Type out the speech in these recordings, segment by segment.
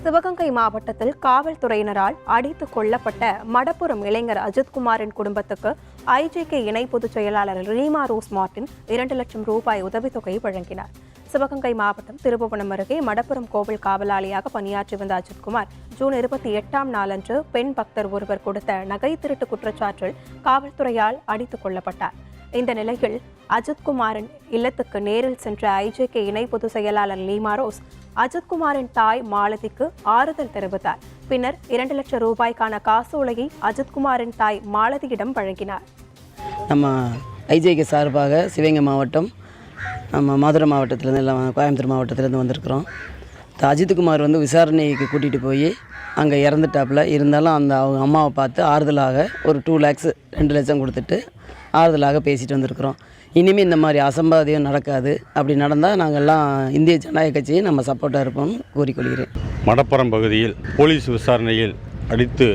சிவகங்கை மாவட்டத்தில் காவல்துறையினரால் அடித்துக் கொல்லப்பட்ட மடப்புரம் இளைஞர் அஜித்குமாரின் குடும்பத்துக்கு ஐஜேகே இணை பொதுச் செயலாளர் ரீமா ரோஸ் மார்டின் 2 லட்சம் ரூபாய் உதவித்தொகை வழங்கினார். சிவகங்கை மாவட்டம் திருப்புவனம் அருகே மடப்புரம் கோவில் காவலாளியாக பணியாற்றி வந்த அஜித்குமார் ஜூன் 28ஆம் நாளன்று பெண் பக்தர் ஒருவர் கொடுத்த நகை திருட்டு குற்றச்சாட்டில் காவல்துறையால் அடித்துக் கொல்லப்பட்டார். இந்த நிலையில் அஜித்குமாரின் இல்லத்துக்கு நேரில் சென்ற ஐஜேகே இணை பொதுச் செயலாளர் ரீமா ரோஸ் அஜித்குமாரின் தாய் மாலதிக்கு ஆறுதல் தெரிவித்தார். பின்னர் 2 லட்சம் ரூபாய்க்கான காசோலையை அஜித்குமாரின் தாய் மாலதியிடம் வழங்கினார். நம்ம ஐஜேகே சார்பாக சிவகங்கை மாவட்டம், நம்ம மதுரை மாவட்டத்திலேருந்து எல்லாம் கோயம்புத்தூர் மாவட்டத்திலேருந்து வந்திருக்கிறோம். அஜித்குமார் விசாரணைக்கு கூட்டிகிட்டு போய் அங்கே இறந்துட்டாப்புல. இருந்தாலும் அவங்க அம்மாவை பார்த்து ஆறுதலாக ஒரு 2 lakhs 2 லட்சம் கொடுத்துட்டு ஆறுதலாக பேசிட்டு வந்திருக்கிறோம். இனிமேல் இந்த மாதிரி அசம்பாவிதம் நடக்காது. அப்படி நடந்தால் நாங்கள்லாம் இந்திய ஜனநாயக கட்சியை நம்ம சப்போர்ட்டாக இருப்போம்னு கூறிக்கொள்கிறேன். மடப்புரம் பகுதியில் போலீஸ் விசாரணையில் அடித்து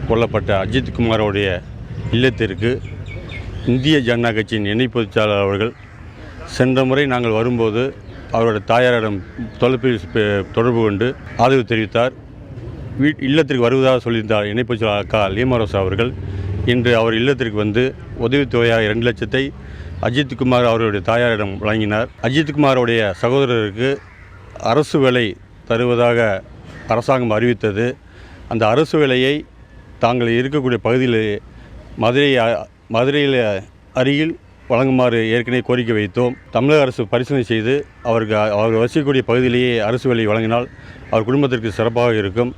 கொல்லப்பட்ட அஜித்குமாரோடைய இல்லத்திற்கு இந்திய ஜனநாயக கட்சியின் இணை பொதுச் செயலாளர் அவர்கள் சென்ற முறை நாங்கள் வரும்போது அவருடைய தாயாரிடம் தொலைபேசி தொடர்பு கொண்டு ஆதரவு தெரிவித்தார். இல்லத்திற்கு வருவதாக சொல்லியிருந்தார் இணை பொதுச் செயலாளர் அக்கா ரீமா ரோஸ் அவர்கள். இன்று அவர் இல்லத்திற்கு உதவித்தொகையாக 2 லட்சத்தை அஜித்குமார் அவருடைய தாயாரிடம் வழங்கினார். அஜித்குமாரோடைய சகோதரருக்கு அரசு வேலை தருவதாக அரசாங்கம் அறிவித்தது. அந்த அரசு வேலையை தாங்கள் இருக்கக்கூடிய பகுதியில் மதுரையில் அருகில் வழங்குமாறு ஏற்கனவே கோரிக்கை வைத்தோம். தமிழக அரசு பரிசீலனை செய்து அவர் வசிக்கக்கூடிய பகுதியிலேயே அரசு வேலை வழங்கினால் அவர் குடும்பத்திற்கு சிறப்பாக இருக்கும்.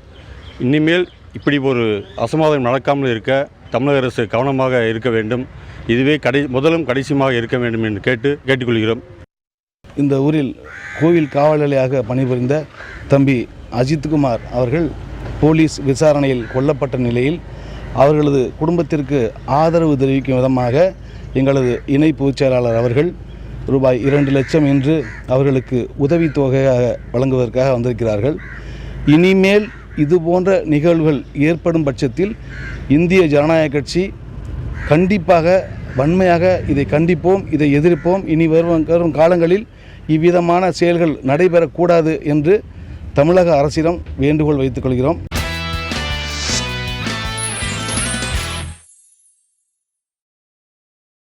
இனிமேல் இப்படி ஒரு அசம்பாவிதம் நடக்காமல் இருக்க தமிழக அரசு கவனமாக இருக்க வேண்டும். இதுவே முதலும் கடைசியாக இருக்க வேண்டும் என்று கேட்டுக்கொள்கிறோம். இந்த ஊரில் கோவில் காவலாளியாக பணிபுரிந்த தம்பி அஜித்குமார் அவர்கள் போலீஸ் விசாரணையில் கொல்லப்பட்ட நிலையில் அவர்களது குடும்பத்திற்கு ஆதரவு தெரிவிக்கும் விதமாக எங்களது இணை பொதுச் செயலாளர் அவர்கள் ரூபாய் 2 லட்சம் என்று அவர்களுக்கு உதவித்தொகையாக வழங்குவதற்காக வந்திருக்கிறார்கள். இனிமேல் இதுபோன்ற நிகழ்வுகள் ஏற்படும் பட்சத்தில் இந்திய ஜனநாயக கட்சி கண்டிப்பாக வன்மையாக இதை கண்டிப்போம், இதை எதிர்ப்போம். இனி வரும் காலங்களில் இவ்விதமான செயல்கள் நடைபெறக்கூடாது என்று தமிழக அரசிடம் வேண்டுகோள் வைத்துக் கொள்கிறோம்.